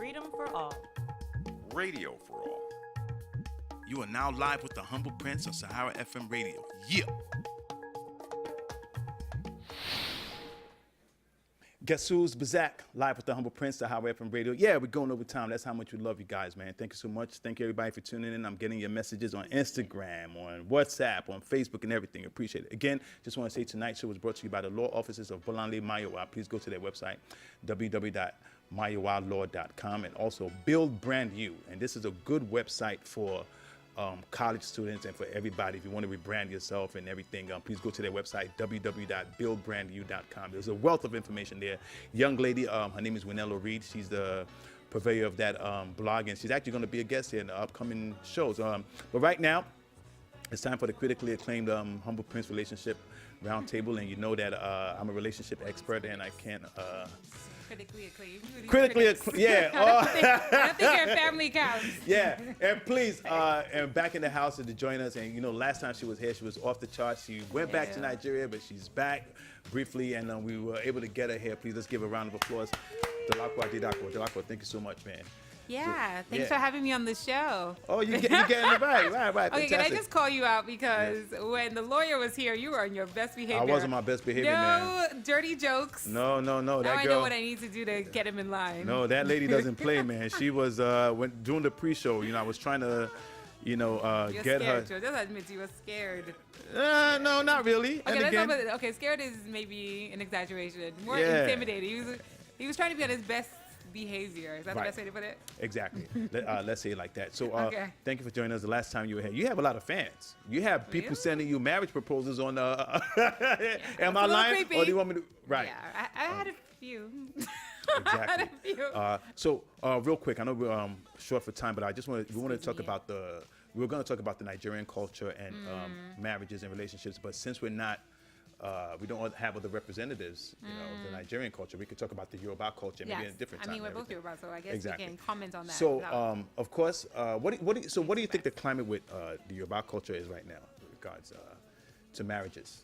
freedom for all. Radio for all. You are now live with the Humble Prince on Sahara FM Radio. Yeah. Guess who's Bazak, live with the Humble Prince, Sahara FM Radio. Yeah, we're going over time. That's how much we love you guys, man. Thank you so much. Thank you, everybody, for tuning in. I'm getting your messages on Instagram, on WhatsApp, on Facebook, and everything. Appreciate it. Again, just want to say tonight's show was brought to you by the law offices of Bolanle Mayowa. Please go to their website, www.mayowalaw.com, and also Build Brand You. And this is a good website for college students and for everybody. If you want to rebrand yourself and everything, please go to their website, www.buildbrandyou.com. There's a wealth of information there. Young lady, her name is Winello Reed. She's the purveyor of that blog, and she's actually going to be a guest here in the upcoming shows. But right now, it's time for the critically acclaimed Humble Prince Relationship Roundtable, and you know that I'm a relationship expert, and I can't... Critically acclaimed. Critically acclaimed, yeah. I think your family counts. Yeah, and please, and back in the house to join us. And you know, last time she was here, she was off the charts. She went back to Nigeria, but she's back briefly, and we were able to get her here. Please, let's give a round of applause. Dolapo Adedapo. Dolapo, thank you so much, man. Yeah, thanks for having me on the show. Oh, you getting it right. Right. Okay, Fantastic. can I just call you out because when the lawyer was here, you were on your best behavior. I wasn't my best behavior, man. No dirty jokes. No. Now That I girl, know what I need to do to get him in line. No, that lady doesn't play, man. She was during the pre-show. You know, I was trying to, You're get her. scared, Joe. Just admit you were scared. No, not really. Okay, And again, scared is maybe an exaggeration. More Yeah. intimidating. He was trying to be on his best behavior. Is that the Right. best way to put it? Exactly. Let's say it like that. So Okay. thank you for joining us the last time you were here. You have a lot of fans. You have people Really? sending you marriage proposals on am I a little lying? creepy. Or do you want me to right. Yeah, I had a few. Exactly. I had a few. So real quick, I know we're short for time, but we want to talk about we were going to talk about the Nigerian culture and marriages and relationships, but since we're not we don't have other representatives, of the Nigerian culture. We could talk about the Yoruba culture maybe in a different time. I mean, we're both Yoruba, so I guess Exactly. we can comment on that. So, of course, what do you think the climate with the Yoruba culture is right now with regards to marriages?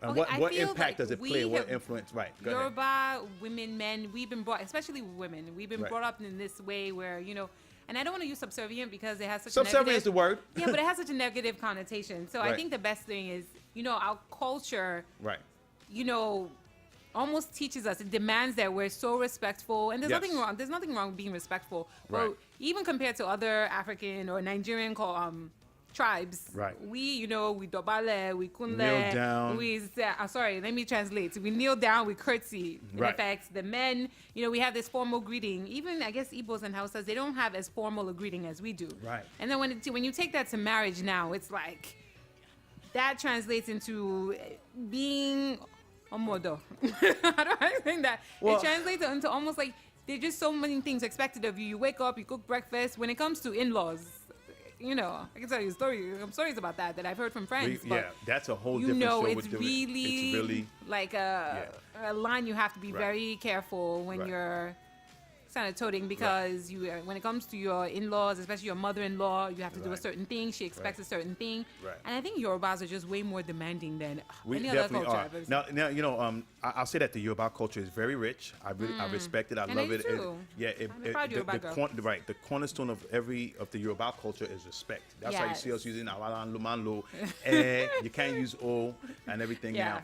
And Okay, I what feel impact like does it we play? What have- influence? Right. Go ahead. Yoruba women, men, we've been brought, especially women, we've been Right. brought up in this way where, and I don't want to use subservient because it has such a Subservient negative... is the word. Yeah, but it has such a negative connotation. So I Right. think the best thing is, our culture... Right. Almost teaches us, it demands that we're so respectful, and there's Yes. nothing wrong. There's nothing wrong with being respectful. Right. But even compared to other African or Nigerian tribes, Right. we dobale, we kunle, Kneel down. we sorry, let me translate. We kneel down, we curtsy. In Right. effect, the men, we have this formal greeting. Even I guess Igbos and Hausas, they don't have as formal a greeting as we do. Right. And then when you take that to marriage now, it's like that translates into being omodo. How do I think that? Well- It translates into almost like there's just so many things expected of you. You wake up, you cook breakfast. When it comes to in-laws, I can tell you stories about that I've heard from friends. Yeah, that's a whole different show. It's really like a line you have to be Right. very careful when Right. you're toting because when it comes to your in-laws, especially your mother-in-law, you have to do a Right. certain thing. She expects a certain thing, Right. and I think Yorubas are just way more demanding than We any other definitely culture. are. I've ever seen. Now, I'll say that the Yoruba culture is very rich. I respect it. I And love I it. do too. I'm a proud Yoruba girl. The cornerstone of the Yoruba culture is respect. That's why you see us using awalan lumanlo. You can't use o and everything. Yeah. Now,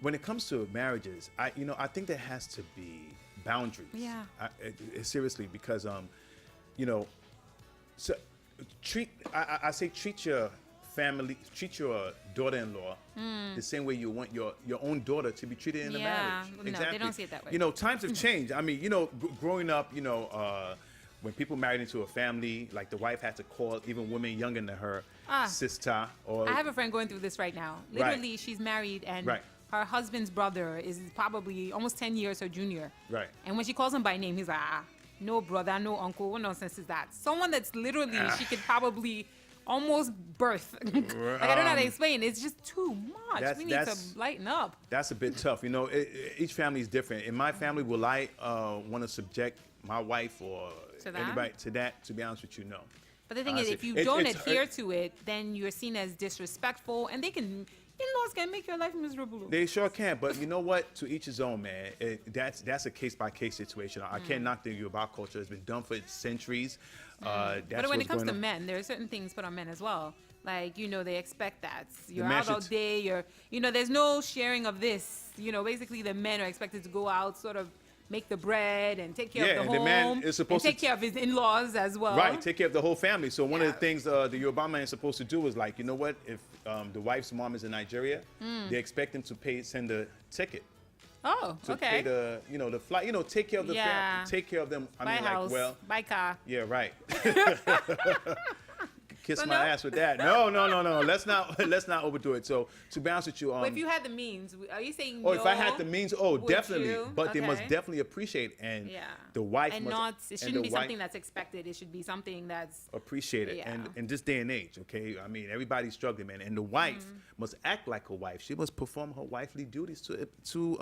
when it comes to marriages, I think there has to be boundaries. Yeah. Seriously, because so I say treat your family, treat your daughter-in-law the same way you want your own daughter to be treated in the marriage. No, they don't see it that way. Times have changed. I mean, growing up, when people married into a family, like the wife had to call even women younger than her sister. Or I have a friend going through this right now. Literally, she's married and Right. her husband's brother is probably almost 10 years her junior. Right. And when she calls him by name, he's like, no brother, no uncle. What nonsense is that? Someone that's literally, she could probably almost birth. Like, I don't know how to explain. It's just too much. We need to lighten up. That's a bit tough. Each family is different. In my family, will I want to subject my wife or To that? anybody to that? To be honest with you, no. But the thing is, Honestly, if you it- don't it's- adhere to it, then you're seen as disrespectful, and in-laws in-laws can make your life miserable. They sure can, but you know what? To each his own, man. That's a case-by-case situation. I can't knock the Yoruba culture. It's been done for centuries. But when it comes to men, there are certain things put on men as well. Like, they expect that. You're out all day. There's no sharing of this. Basically the men are expected to go out, sort of make the bread and take care of the home. The man is supposed and take care of his in-laws as well. Right, take care of the whole family. So one of the things the Yoruba man is supposed to do is like, you know what? If the wife's mom is in Nigeria, they expect him to send a ticket. Oh, to okay. pay the flight, take care of the family, take care of them. Buy house, buy car. Yeah, right. Kiss my ass with that. No. Let's not overdo it. So to be honest with you, but if you had the means, are you saying? If I had the means, definitely. But they must definitely appreciate the wife it shouldn't be something that's expected. It should be something that's appreciated. And in this day and age, okay, I mean everybody's struggling, man. And the wife must act like a wife. She must perform her wifely duties to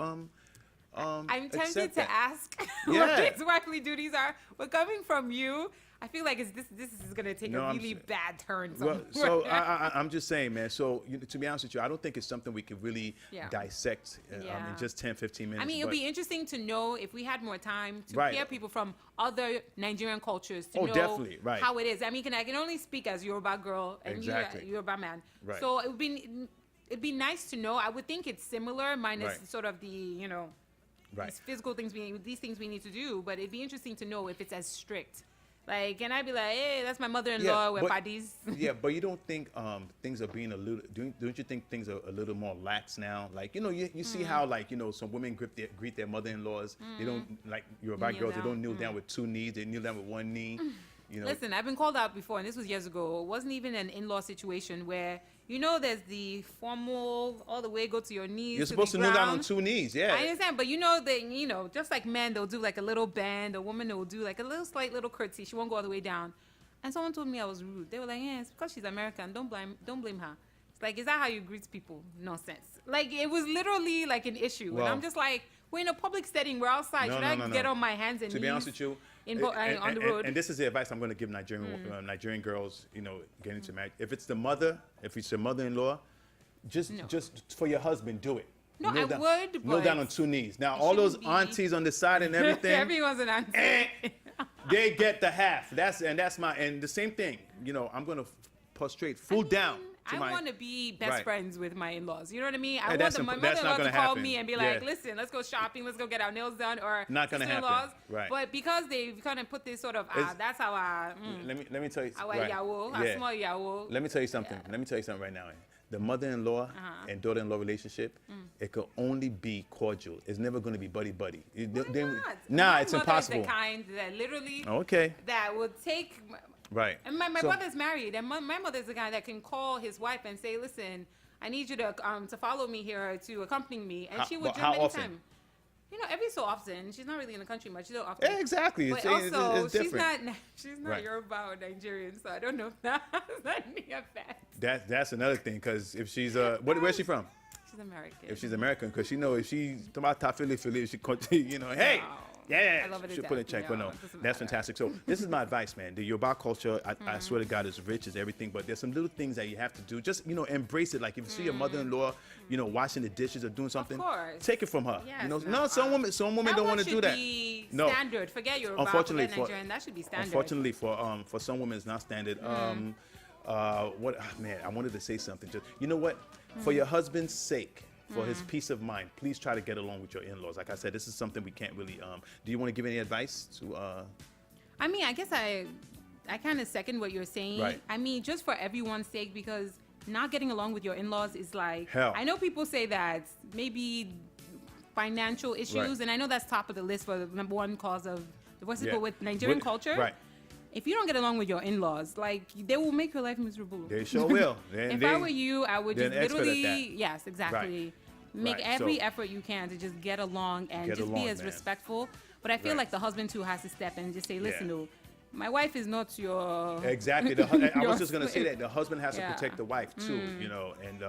I'm tempted to ask what his wifely duties are, but coming from you, I feel like this is going to take a really bad turn. Well, so I'm just saying, man. So to be honest with you, I don't think it's something we could really dissect in just 10, 15 minutes. I mean, it would be interesting to know if we had more time to hear people from other Nigerian cultures to know how it is. I mean, I can only speak as Yoruba girl and Yoruba man. Right. So it'd be nice to know. I would think it's similar, minus sort of the these physical things these things we need to do. But it'd be interesting to know if it's as strict. Like, and I'd be like, hey, that's my mother-in-law, we're buddies. Yeah, but you don't think things are being don't you think things are a little more lax now? Like, you see how, like, some women greet their mother-in-laws. They don't, like, Yoruba girls, they don't kneel down with 2 knees. They kneel down with 1 knee. Listen, I've been called out before, and this was years ago. It wasn't even an in-law situation where, there's the formal, all the way go to your knees. You're supposed to kneel down on 2 knees, yeah. I understand, but just like men, they'll do like a little bend. A woman will do like a slight little curtsy. She won't go all the way down. And someone told me I was rude. They were like, it's because she's American. Don't blame her. It's like, is that how you greet people? Nonsense. Like, it was literally like an issue. Well, and I'm just like, we're in a public setting. We're outside. Should I get on my hands and knees? To be honest with you, on the road. And this is the advice I'm going to give Nigerian girls, getting into marriage. If it's your mother-in-law, just for your husband, do it. No, I would. Kneel down on 2 knees. Now, all those aunties on the side and everything. Everyone's an auntie. They get the half. That's the same thing. I'm going to prostrate full down. I want to be best friends with my in-laws. You know what I mean? I want my mother-in-law to call me and be like, listen, let's go shopping, let's go get our nails done, or not going to happen. Right. But because they've kind of put this sort of, that's how I... Let me tell you. Yawo. Let me tell you something. Let me tell you something right now. The mother-in-law and daughter-in-law relationship, it could only be cordial. It's never going to be buddy-buddy. It's impossible. Is the kind that literally... Okay. That would take... Right. And my brother's married, and my mother's the guy that can call his wife and say, listen, I need you to follow me here, to accompany me. And she would do it anytime. Every so often. She's not really in the country much. So often. Yeah, exactly. But it's different. She's not Yoruba or Nigerian, so I don't know if that's any effect. That's another thing, because if she's where's she from? She's American. If she's American, because she knows if she's Philly, she hey. Yeah, I love it. Should put in check, but no, that's fantastic. So this is my advice, man. The Yoruba culture, I swear to God, is rich as everything, but there's some little things that you have to do. Just embrace it. Like if you see your mother-in-law, washing the dishes or doing something, take it from her. Yes, some women don't want to do that. No, standard. Forget Yoruba. Unfortunately, Nigerian, that should be standard. Unfortunately, for some women, it's not standard. Man, I wanted to say something. Just what, for your husband's sake. For his peace of mind, please try to get along with your in-laws. Like I said, this is something we can't really. Do you want to give any advice to? I mean, I guess I kind of second what you're saying. Right. I mean, just for everyone's sake, because not getting along with your in-laws is like hell. I know people say that maybe financial issues, and I know that's top of the list for the number one cause of divorce. But with Nigerian culture, right. If you don't get along with your in-laws, like, they will make your life miserable. They sure will. If I were you, I would just literally, yes, exactly, right. Make every effort you can to just get along and be as respectful. But I feel like the husband too has to step in and just say, listen, my wife is not your... Exactly. I was just going to say that. The husband has to protect the wife too, and,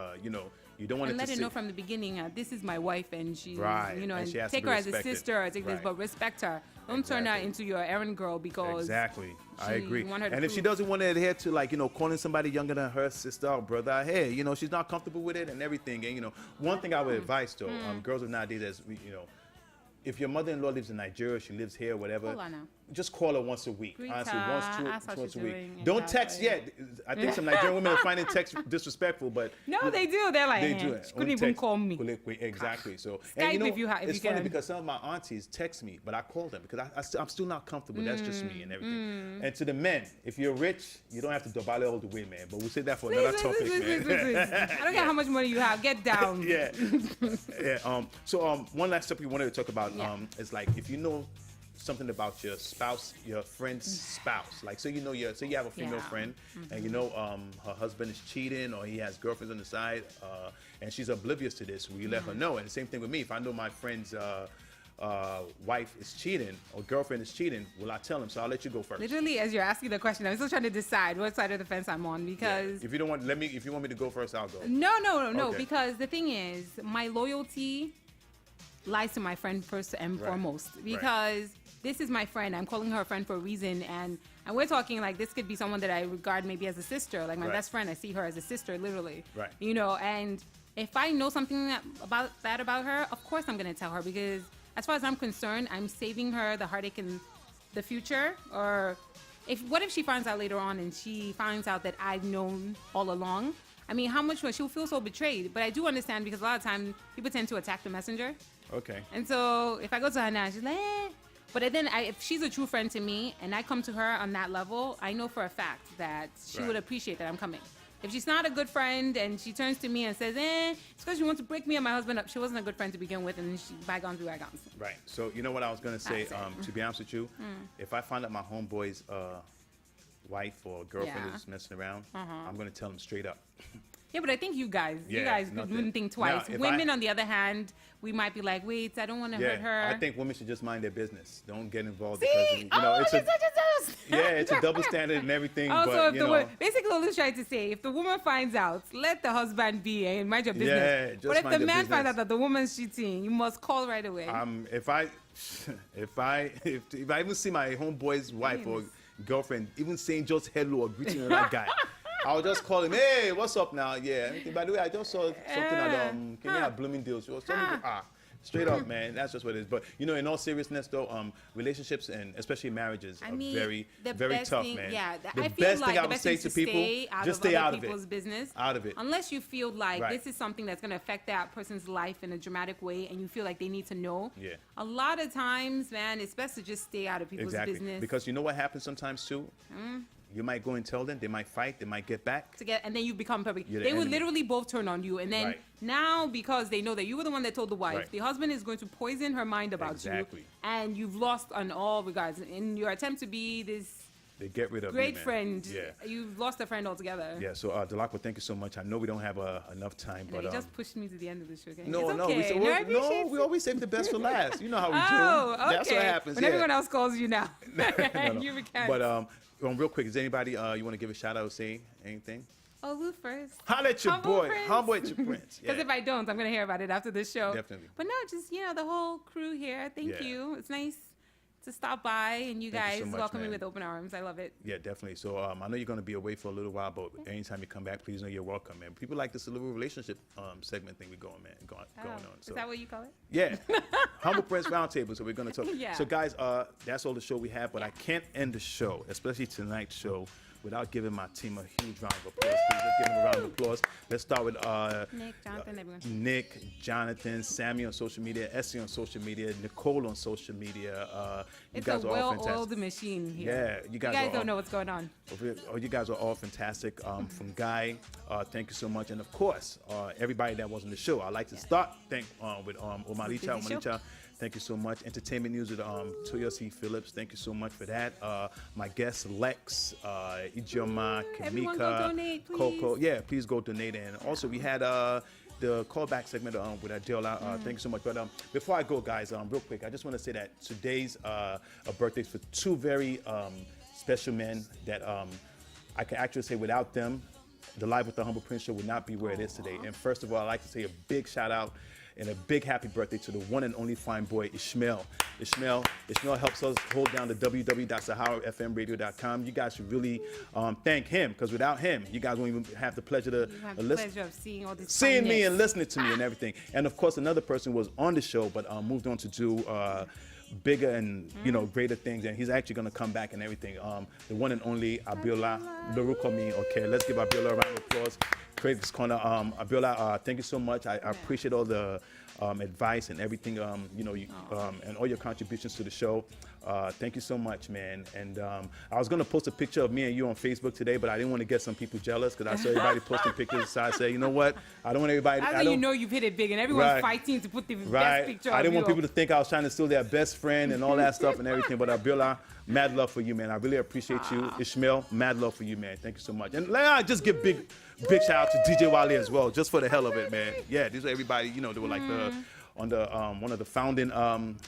you don't want to let her know from the beginning, this is my wife, and she's, and take her as a sister, or take this, but respect her. Don't turn her into your errand girl because exactly. I agree. Want her to and if she doesn't want to adhere to, like, calling somebody younger than her sister or brother, hey, she's not comfortable with it and everything. And one thing I would advise though, girls of nowadays, as if your mother-in-law lives in Nigeria, she lives here, whatever, Hold on now. just call her once a week. Greet Honestly, her, once a week. doing, Don't text yet. I think some Nigerian women are finding text disrespectful, but no, they do. They're like, they do it. She couldn't even call me. Exactly. So, Skype if you it's you funny can. because some of my aunties text me, but I call them because I'm still not comfortable. That's just me and everything. And to the men, if you're rich, you don't have to dobale all the way, man. But we'll say that for another topic, man. I don't care how much money you have. Get down. Yeah. So one last topic we wanted to talk about is like if you know something about your spouse, your friend's spouse. Like, say you have a female friend, and her husband is cheating or he has girlfriends on the side, and she's oblivious to this. Will you let her know? And the same thing with me. If I know my friend's wife is cheating or girlfriend is cheating, will I tell him? So I'll let you go first. Literally, as you're asking the question, I'm still trying to decide what side of the fence I'm on because if you don't want, if you want me to go first, I'll go. No. Okay. Because the thing is, my loyalty lies to my friend first and foremost because this is my friend. I'm calling her a friend for a reason, and we're talking like this could be someone that I regard maybe as a sister, like my best friend. I see her as a sister, literally. Right. And if I know something about her, of course I'm gonna tell her because as far as I'm concerned, I'm saving her the heartache in the future. Or what if she finds out later on and she finds out that I've known all along? I mean, how much more? She'll feel so betrayed. But I do understand because a lot of times people tend to attack the messenger. Okay. And so if I go to her now, she's like, eh. But then if she's a true friend to me and I come to her on that level, I know for a fact that she would appreciate that I'm coming. If she's not a good friend and she turns to me and says, it's because she wants to break me and my husband up, she wasn't a good friend to begin with, and bygones be bygones. Right. So you know what I was going to say, to be honest with you, if I find out my homeboy's wife or girlfriend is messing around, I'm going to tell him straight up. Yeah, but I think you guys wouldn't think twice. Now, women, on the other hand, we might be like, wait, I don't want to hurt her. I think women should just mind their business. Don't get involved. See? Because, it's a double standard and everything. Basically, what I'm trying to say, if the woman finds out, let the husband be and mind your business. Yeah, just but if mind the man business. finds out that the woman's cheating, you must call right away. If I even see my homeboy's wife or girlfriend even saying just hello or greeting another guy, I'll just call him, hey, what's up now? Yeah. By the way, I just saw something at Kenya Bloomingdale's. Straight up, man. That's just what it is. But in all seriousness, though, relationships and especially marriages are very, very tough, man. Yeah, the I feel best like thing I would say to people, just stay out of people's business. Out of it. Unless you feel like this is something that's going to affect that person's life in a dramatic way, and you feel like they need to know. Yeah. A lot of times, man, it's best to just stay out of people's business. Because you know what happens sometimes too. You might go and tell them. They might fight. They might get back. And then you become public. They would literally both turn on you. And then Right. now, because they know that you were the one that told the wife, Right. the husband is going to poison her mind about Exactly. you. And you've lost on all regards. In your attempt to be this They get rid of great you, man. friend, Yeah. you've lost a friend altogether. Yeah. So, Dolapo, thank you so much. I know we don't have enough time, And but you just pushed me to the end of the show. Okay? no, it's no, okay. we we always save the best for last. You know how we do. Oh, okay. That's what happens. When everyone else calls you now. No. You recant. But real quick, is anybody you want to give a shout out or say anything? Oh, Lou first. Holla at your Humble boy. Prince. Humble at your prince. Because Yeah. if I don't, I'm going to hear about it after this show. Definitely. But no, just, the whole crew here. Thank Yeah. you. It's nice to stop by, and you Thank you guys so much, welcome me man. with open arms. I love it. Yeah, definitely. So I know you're going to be away for a little while, but anytime you come back, please know you're welcome, man. People like this little relationship segment thing we're going on. So Is that what you call it? yeah, Humble Prince Roundtable. So we're going to talk. Yeah. So guys, that's all the show we have, but I can't end the show, especially tonight's show, without giving my team a huge round of applause. Please, let's give them a round of applause. Let's start with Nick, Jonathan, everyone. Nick, Jonathan, Sammy on social media, Essie on social media, Nicole on social media. You It's guys a are all fantastic. well-oiled machine here. Yeah, you guys You are guys all- don't know what's going on. Oh, you guys are all fantastic. From Guy, thank you so much, and of course, everybody that was on the show. I'd like to start with Omaricha. Busy show. Omaricha, thank you so much. Entertainment news with Toyosi Phillips. Thank you so much for that. My guests Lex, Ijoma, Everyone go Kamika, donate, please. Coco. Yeah, please go donate. And also we had the callback segment with Adela. Thank you so much. But before I go, guys, real quick, I just want to say that today's birthdays for two very special men that I can actually say without them, the Live with the Humble Prince show would not be where it is today. And first of all, I'd like to say a big shout out And a big happy birthday to the one and only fine boy, Ishmael. Ishmael helps us hold down the www.saharafmradio.com. You guys should really thank him, because without him, you guys won't even have the pleasure to listen. Pleasure of seeing all this. Seeing me and listening to me and everything. And of course, another person was on the show, but moved on to do bigger and greater things, and he's actually going to come back and everything. The one and only Abiola Lorukomi. Okay, let's give Abiola a round of applause. Craig's Corner. Abiola, thank you so much. I appreciate all the advice and everything, and all your contributions to the show. Thank you so much, man. And I was going to post a picture of me and you on Facebook today, but I didn't want to get some people jealous, because I saw everybody posting pictures. So I said, you know what? I don't want everybody. You've hit it big, and everyone's fighting to put the best picture. I didn't want people to think I was trying to steal their best friend and all that stuff and everything. But Abiola, mad love for you, man. I really appreciate you. Ishmael, mad love for you, man. Thank you so much. And I just give big shout out to DJ Wale as well, just for the hell of it, man. Yeah, these are everybody. They were like one of the founding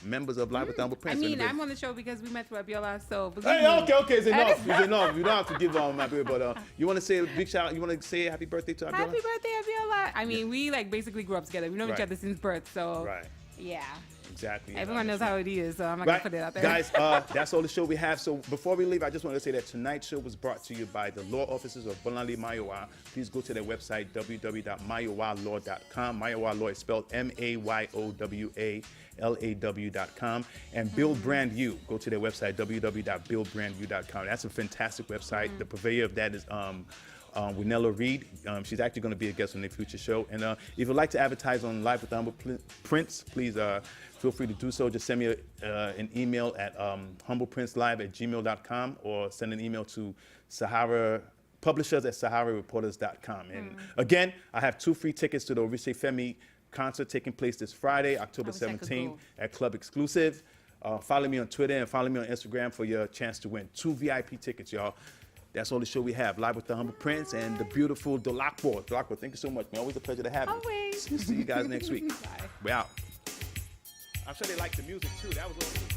members of Live with Humble Prince. I mean, I'm on the show because we met through Abiola, so hey, okay, it's enough. It's enough. You don't have to give my baby, but you want to say a big shout out? You want to say happy birthday to Abiola? Happy birthday, Abiola. I mean, we basically grew up together. We know each other since birth, so yeah. Exactly. Everyone knows how it is, so I'm not going to put it out there. Guys, that's all the show we have. So before we leave, I just want to say that tonight's show was brought to you by the law offices of Bolanle Mayowa. Please go to their website, www.mayowalaw.com. Mayowa Law is spelled MAYOWALAW.com. And Build Brand You. Go to their website, www.buildbrandyou.com. That's a fantastic website. The purveyor of that is Winella Reed. She's actually going to be a guest on the future show. And if you'd like to advertise on Live with the Humble Prince, please feel free to do so. Just send me an email at humbleprincelive@gmail.com, or send an email to publishers@saharareporters.com. And again, I have 2 free tickets to the Orise Femi concert taking place this Friday, October 17th at Club Exclusive. Follow me on Twitter and follow me on Instagram for your chance to win 2 VIP tickets, y'all. That's all the show we have. Live with the Humble Prince and the beautiful Dolapo. Dolapo, thank you so much, man. Always a pleasure to have you. Always. See you guys next week. Bye. We're out. I'm sure they like the music, too. That was all.